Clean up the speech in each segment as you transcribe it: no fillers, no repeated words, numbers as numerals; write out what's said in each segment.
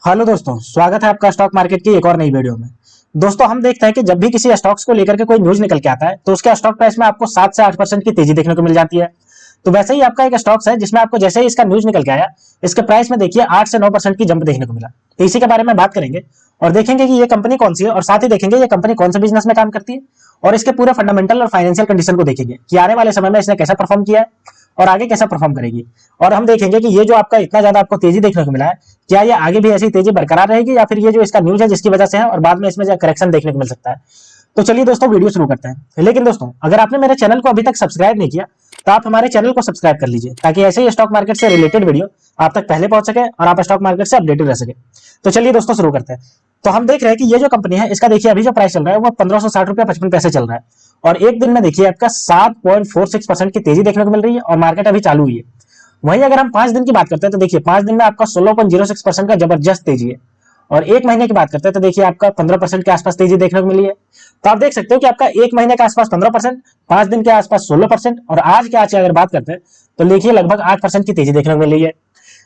Hello दोस्तों, स्वागत है आपका स्टॉक मार्केट की एक और नई वीडियो में। दोस्तों, हम देखते हैं कि जब भी किसी स्टॉक्स को लेकर के कोई न्यूज निकल के आता है तो उसके स्टॉक प्राइस में आपको 7 से 8% की तेजी देखने को मिल जाती है। तो वैसे ही आपका एक स्टॉक्स है जिसमें आपको जैसे ही इसका न्यूज निकल के आया, इसके प्राइस में देखिए 8 से 9% की जंप देखने को मिला। तो इसी के बारे में बात करेंगे और देखेंगे कि ये कंपनी कौन सी है और साथ ही देखेंगे ये कंपनी कौन से बिजनेस में काम करती है और इसके पूरे फंडामेंटल और फाइनेंशियल कंडीशन को देखेंगे कि आने वाले समय में इसने कैसा परफॉर्म किया है और आगे कैसा परफॉर्म करेगी। और हम देखेंगे कि ये जो आपका इतना ज्यादा आपको तेजी देखने को मिला है, क्या ये आगे भी ऐसी तेजी बरकरार रहेगी या फिर ये जो इसका न्यूज है जिसकी वजह से है और बाद में इसमें करेक्शन देखने को मिल सकता है। तो चलिए दोस्तों, वीडियो शुरू करते हैं। लेकिन दोस्तों, अगर आपने मेरे चैनल को अभी तक सब्सक्राइब नहीं किया तो आप हमारे चैनल को सब्सक्राइब कर लीजिए ताकि ऐसे ही स्टॉक मार्केट से रिलेटेड वीडियो आप तक पहले पहुंच सके और आप स्टॉक मार्केट से अपडेटेड रह सके। तो चलिए दोस्तों, शुरू करते हैं। तो हम देख रहे हैं कि ये जो कंपनी है इसका देखिए अभी जो प्राइस चल रहा है वो 1560 रुपया 55 पैसे चल रहा है और एक दिन में देखिए आपका 7.46% की तेजी देखने को मिल रही है और मार्केट अभी चालू हुई है। वहीं अगर हम 5 दिन की बात करते हैं तो देखिए 5 दिन में आपका 16.06% का जबरदस्त तेजी है और एक महीने की बात करते हैं तो देखिए आपका 15% के आसपास तेजी देखने को मिली है। तो आप देख सकते हो कि आपका एक महीने के आसपास 15%, 5 दिन के आसपास 16% और आज के आज की अगर बात करते हैं तो देखिए लगभग 8% की तेजी देखने को मिली है।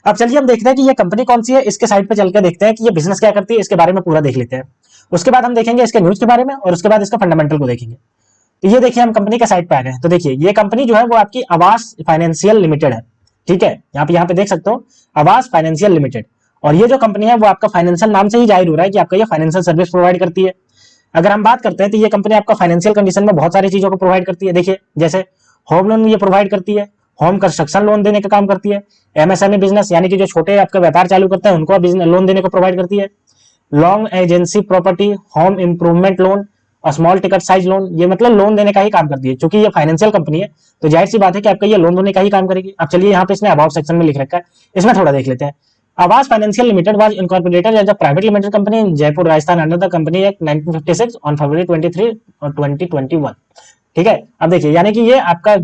अब चलिए हम देखते हैं कि ये कंपनी कौन सी है, इसके साइड पे चल के देखते हैं कि ये बिजनेस क्या करती है, इसके बारे में पूरा देख लेते हैं। उसके बाद हम देखेंगे इसके न्यूज के बारे में और उसके बाद इसका फंडामेंटल को देखेंगे। तो ये देखिए हम कंपनी के साइड पे आ गए हैं। तो देखिए ये कंपनी जो है वो आपकी आवास फाइनेंशियल लिमिटेड है। ठीक है, यहाँ पे देख सकते हो आवास फाइनेंशियल लिमिटेड। और ये जो कंपनी है वो आपका फाइनेंशियल नाम से ही जाहिर हो रहा है कि आपका ये फाइनेंशियल सर्विस प्रोवाइड करती है। अगर हम बात करते हैं तो ये कंपनी आपका फाइनेंशियल कंडीशन में बहुत सारी चीजों को प्रोवाइड करती है। देखिए जैसे होम लोन ये प्रोवाइड करती है, होम कंस्ट्रक्शन लोन देने का काम करती है, एमएसएमई बिजनेस यानी कि जो छोटे आपका व्यापार चालू करते हैं उनको लोन देने को प्रोवाइड करती है, long agency property, home improvement loan और स्मॉल टिकट साइज लोन, ये मतलब लोन देने का ही काम करती है। क्योंकि ये फाइनेंशियल कंपनी है तो जाहिर सी बात है कि आपका ये लोन देने का ही काम करेगी। अब चलिए यहाँ पे इसने अबाउट सेक्शन में लिख रखा है, इसमें थोड़ा देख लेते हैं। Aavas financial limited was incorporated as a private limited company in Jaipur Rajasthan under the company act 1956 on February 23 और 2021। ठीक है, अब देखिए यानी कि ये आपका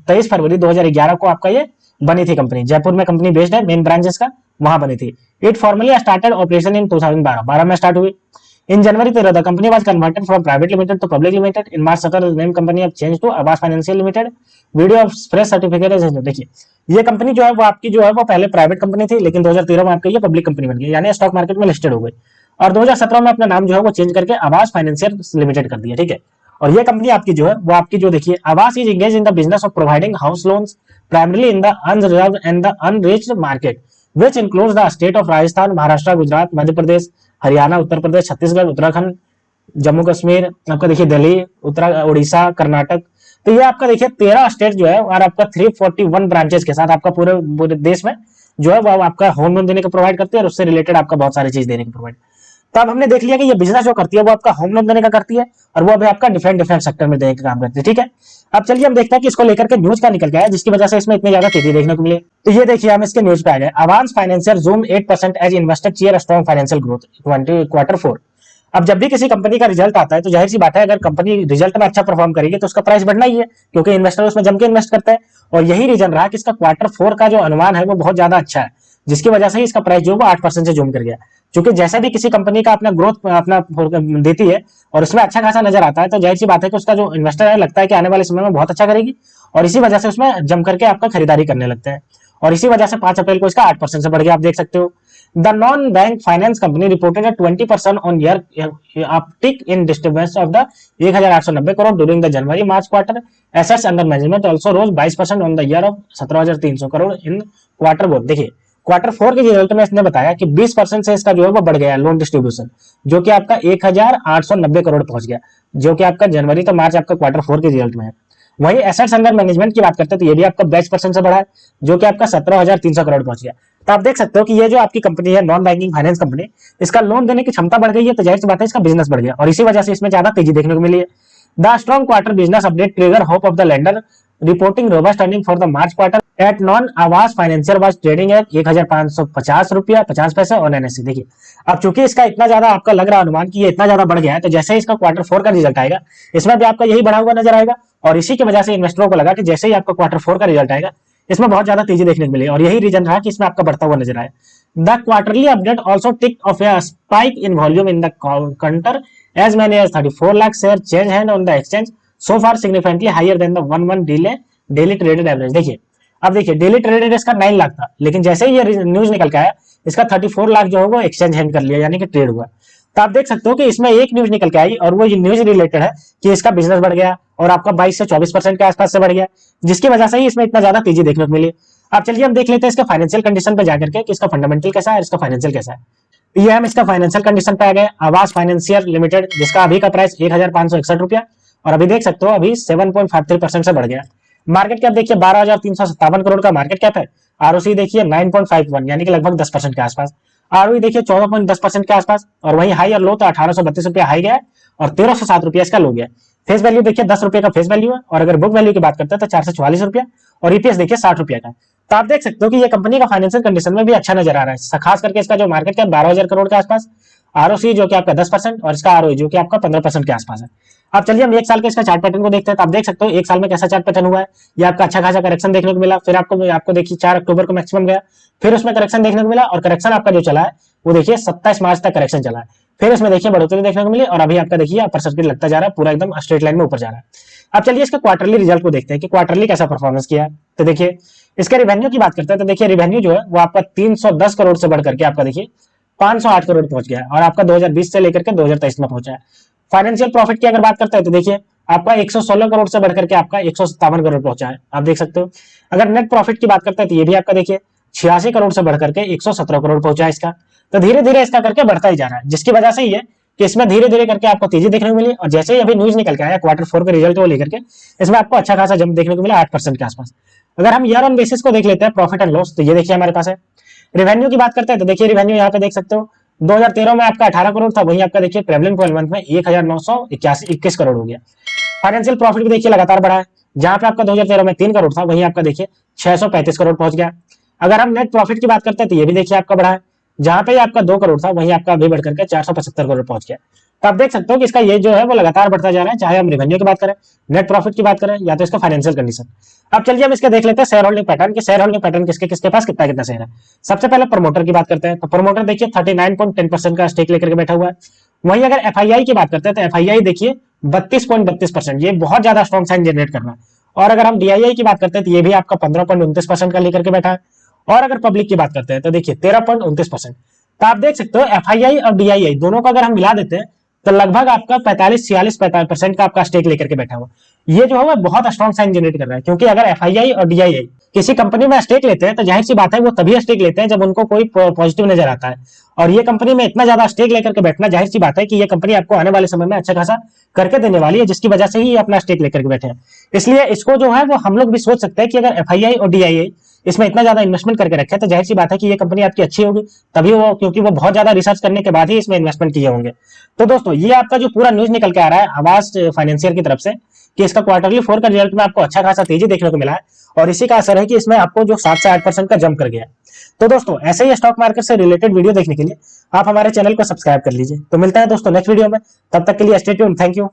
23 फरवरी 2011 को आपका ये बनी थी कंपनी। जयपुर में कंपनी बेस्ड है, मेन ब्रांच इसका वहां बनी थी। It formally started operation in 2012 में स्टार्ट हुई। In January 13, the company was converted from private limited to public limited. In March 17, the name company have changed to Abbas Financial Limited. Video of fresh certificate is देखिए ये company जो है वो आपकी जो है वो पहले प्राइवेट कंपनी थी लेकिन 2013 में आपकी ये पब्लिक कंपनी बन गई यानी स्टॉक मार्केट में लिस्टेड हो गई और 2017 में अपना नाम जो है वो चेंज करके आवास फाइनेंशियल लिमिटेड कर दिया। ठीक है, और ये कंपनी आपकी जो है वो आपकी जो देखिए आवास is engage in the business of providing house loans primarily in the unreserved and the unreached market which includes the state of Rajasthan, Maharashtra, Gujarat, Madhya Pradesh, Haryana, Uttar Pradesh, Chhattisgarh, Uttarakhand, Jammu Kashmir, आपका देखिए दिल्ली, उड़ीसा, कर्नाटक। तो ये आपका देखिए 13 स्टेट जो है और आपका 341 ब्रांचेस के साथ आपका पूरे पूरे देश में जो है वो आपका होम लोन देने को प्रोवाइड करती है और उससे रिलेटेड आपका बहुत सारी चीज देने को प्रोवाइड। तो अब हमने देख लिया कि ये बिजनेस जो करती है वो आपका होम लोन देने का करती है और वो अभी आपका डिफरेंट डिफरेंट सेक्टर में देने का काम करती है। ठीक है, अब चलिए हम देखते हैं कि इसको लेकर के न्यूज का निकल गया है जिसकी वजह से इसमें इतनी ज्यादा तेजी देखने को मिली। तो ये देखिए हम इसके न्यूज पे आ गए। Avanse financial zoom 8% as investor cheer strong financial growth 20 quarter 4। अब जब भी किसी कंपनी का रिजल्ट आता है तो जाहिर सी बात है अगर कंपनी रिजल्ट में अच्छा परफॉर्म करेगी तो उसका प्राइस बढ़ना ही है क्योंकि इन्वेस्टर उसमें जम के इन्वेस्ट करता है। और यही रीजन रहा कि इसका क्वार्टर 4 का जो अनुमान है वो बहुत ज्यादा अच्छा है जिसकी वजह से इसका प्राइस जो है वो 8% से जूम कर गया। क्योंकि जैसे भी किसी कंपनी का अपना ग्रोथ अपना देती है और उसमें अच्छा खासा नजर आता है तो जाहिर सी बात है कि उसका जो इन्वेस्टर है लगता है कि आने वाले समय में बहुत अच्छा करेगी और इसी वजह से उसमें जम करके आपका खरीदारी करने लगते हैं। और इसी वजह से 5 अप्रैल को इसका 8% से बढ़ गया, आप देख सकते हो। The non bank finance company reported 20% on year uptick in disturbance of the 1890 crore during the January March quarter. Assets under management also rose 22% on the year of 17,300 crore in quarter 4। देखिए क्वार्टर 4 के रिजल्ट में इसने बताया कि 20% से इसका जो है वो बढ़ गया लोन डिस्ट्रीब्यूशन जो कि आपका 1890 करोड़ पहुंच गया जो कि आपका जनवरी तो मार्च आपका क्वार्टर 4 के रिजल्ट में है। वहीं एसेट्स अंडर मैनेजमेंट की बात करते हैं तो ये भी आपका 22% से बढ़ा है जो कि आपका 17,300 करोड़ पहुंच गया। तो आप देख सकते हो कि ये जो आपकी कंपनी है नॉन बैंकिंग फाइनेंस कंपनी, इसका लोन देने की क्षमता बढ़ गई है तो जाहिर सी बात है इसका बिजनेस बढ़ गया और इसी वजह से इसमें ज्यादा तेजी देखने को मिली है। The strong quarter business update trigger hope of the lender reporting robust earning for the March quarter at non Aavas financial was trading at 1,550 रुपया 50 पैसे और एनएससी। देखिए अब चूंकि इसका इतना ज्यादा आपका लग रहा है अनुमान कि ये इतना ज्यादा बढ़ गया है तो जैसे ही इसका क्वार्टर 4 का रिजल्ट आएगा इसमें भी आपका यही बढ़ा हुआ नजर आएगा और इसी की वजह से इन्वेस्टरों को लगा कि जैसे ही आपका क्वार्टर 4 का रिजल्ट आएगा इसमें बहुत ज्यादा तेजी देखने को मिली और यही रीजन रहा कि इसमें आपका बढ़ता हुआ नजर आया। The quarterly update also tick off a spike in volume in the counter as many as 34 lakh share change hand on the exchange so far significantly higher than the 1 daily traded average. देखिए अब देखिए daily traded इसका 9 लाख था लेकिन जैसे ही ये news निकल के आया इसका 34 लाख जो है वो एक्सचेंज हैंड कर लिया, यानी कि ट्रेड हुआ। तो आप देख सकते हो कि इसमें एक न्यूज निकल के आई और वो न्यूज रिलेटेड है कि इसका बिजनेस बढ़ गया और आपका 22 से 24% के आसपास से बढ़ गया, जिसकी वजह से ही इसमें इतना ज्यादा तेजी देखने को मिली। अब चलिए हम देख लेते हैं इसके फाइनेंशियल कंडीशन पे जाकर के कि इसका फंडामेंटल कैसा है, इसका फाइनेंशियल कैसा है। ये हम इसका फाइनेंशियल कंडीशन पे आ गए, आवास फाइनेंशियल लिमिटेड, जिसका अभी का प्राइस 1561 रुपया और अभी देख सकते हो अभी 7.53% से बढ़ गया। मार्केट कैप देखिए 12,357 करोड़ का मार्केट कैप है। आरओसी देखिए 9.51 यानी कि लगभग 10% के आसपास। आरओई देखिए 14.10% के आसपास और वहीं हाई और लो तो 1832 रुपया हाई गया और 1307 रुपया इसका लो गया। फेस वैल्यू देखिए 10 रुपए का फेस वैल्यू है और अगर बुक वैल्यू की बात करते हैं तो 444 रुपया और ईपीएस देखिए 60 रुपया का। तो आप देख सकते हो कि ये कंपनी का फाइनेंशियल कंडीशन में भी अच्छा नजर आ रहा है, खास करके इसका जो मार्केट कैप 12,000 करोड़ के आसपास, आरओसी जो कि आपका 10% और इसका आरओई जो कि आपका 15% के आसपास है। अब चलिए हम एक साल के इसका चार्ट पैटर्न को देखते हैं। तो आप देख सकते हो एक साल में कैसा चार्ट पैटर्न हुआ है। ये आपका अच्छा खासा करेक्शन देखने को मिला, फिर आपको देखिए 4 अक्टूबर को मैक्सिमम गया, फिर उसमें करेक्शन देखने को मिला और करेक्शन आपका जो चला है वो देखिए 27 मार्च तक करेक्शन चला है, फिर इसमें देखिए बढ़ोतरी देखने को मिली और अभी आपका देखिए अपर सर्किट लगता जा रहा है, पूरा एकदम स्ट्रेट लाइन में ऊपर जा रहा है। अब चलिए इसका क्वार्टरली रिजल्ट को देखते हैं कि क्वार्टरली कैसा परफॉर्मेंस किया है। तो देखिए इसके रिवेन्यू की बात करते हैं तो देखिए रिवेन्यू जो है वो आपका 310 करोड़ से बढ़ करके आपका देखिए 508 करोड़ पहुंच गया और आपका 2020 से लेकर के 2023 में पहुंचा है। फाइनेंशियल प्रॉफिट की अगर बात करते हैं तो देखिए आपका 116 करोड़ से बढ़कर के आपका 157 करोड़ पहुंचा है, आप देख सकते हो। अगर नेट प्रॉफिट की बात करते हैं तो ये भी आपका देखिए 86 करोड़ से बढ़कर के 117 करोड़ पहुंचा है इसका। तो धीरे धीरे इसका करके बढ़ता ही जा रहा है, जिसकी वजह से ही है कि इसमें धीरे धीरे करके आपको तेजी देखने को मिली और जैसे ही अभी न्यूज निकल के आया Q4 के रिजल्ट को लेकर के, इसमें आपको अच्छा खासा जंप देखने को मिला 8% के आसपास। अगर हम ईयर ऑन बेसिस को देख लेते हैं प्रॉफिट एंड लॉस, तो ये देखिए हमारे पास है। रेवेन्यू की बात करते हैं तो देखिए रेवेन्यू यहाँ पे देख सकते हो 2013 में आपका 18 करोड़ था, वहीं आपका देखिए ट्रेवलिंग 12 मंथ में 1921 करोड़ हो गया। फाइनेंशियल प्रॉफिट भी देखिए लगातार बढ़ा है, जहां पे आपका 2013 में 3 करोड़ था, वहीं आपका देखिए 635 करोड़ पहुंच गया। अगर हम नेट प्रॉफिट की बात करते हैं तो ये भी देखिए आपका बढ़ा है, जहां पे आपका 2 करोड़ था, वहीं आपका अभी बढ़कर के 475 करोड़ पहुंच गया। तो आप देख सकते हो कि इसका ये जो है वो लगातार बढ़ता जा रहा है, चाहे हम रेवेन्यू की बात करें, नेट प्रॉफिट की बात करें या तो इसका फाइनेंशियल कंडीशन। अब चलिए हम इसके देख लेते हैं शेयर होल्डिंग पैटर्न के शेयर होल्डिंग पैटर्न किसके किसके पास कितना कितना शेयर है। सबसे पहले प्रमोटर की बात करते हैं तो प्रमोटर देखिए 39.10% का स्टेक लेकर के बैठा हुआ है। वहीं अगर एफआईआई की बात करते हैं तो एफआईआई देखिए 32.32%, ये बहुत ज्यादा स्ट्रॉन्ग साइन जनरेट कर रहा है। और अगर हम डीआईआई की बात करते हैं तो ये भी आपका 15.29% का लेकर के बैठा है। और अगर पब्लिक की बात करते हैं तो देखिए 13.29%। तो आप देख सकते हो एफआईआई और डीआईआई दोनों को अगर हम मिला देते हैं तो लगभग आपका 45-46% का आपका स्टेक लेकर के बैठा हुआ। ये जो है वो बहुत स्ट्रॉन्ग साइन जनरेट कर रहा है, क्योंकि अगर एफआईआई और डीआईआई किसी कंपनी में स्टेक लेते हैं तो जाहिर सी बात है वो तभी स्टेक लेते हैं जब उनको कोई पॉजिटिव नजर आता है। और ये कंपनी में इतना ज्यादा स्टेक लेकर के बैठना, जाहिर सी बात है कि ये कंपनी आपको आने वाले समय में अच्छा खासा करके देने वाली है, जिसकी वजह से ही अपना स्टेक लेकर के बैठे हैं। इसलिए इसको जो है वो हम लोग भी सोच सकते हैं कि अगर एफआईआई और डीआईआई इसमें इतना ज्यादा इन्वेस्टमेंट करके रखे तो जाहिर सी बात है कि ये कंपनी आपकी अच्छी होगी, तभी वो, क्योंकि वो बहुत ज्यादा रिसर्च करने के बाद ही इसमें इन्वेस्टमेंट किए होंगे। तो दोस्तों ये आपका जो पूरा न्यूज निकल के आ रहा है आवास फाइनेंशियल की तरफ से कि इसका Q4 का रिजल्ट में आपको अच्छा खासा तेजी देखने को मिला है और इसी का असर है कि इसमें आपको जो 7 से 8% का जंप कर गया। तो दोस्तों ऐसे ही स्टॉक मार्केट से रिलेटेड वीडियो देखने के लिए आप हमारे चैनल को सब्सक्राइब कर लीजिए। तो मिलता है दोस्तों नेक्स्ट वीडियो में, तब तक के लिए स्टे ट्यून्ड, थैंक यू।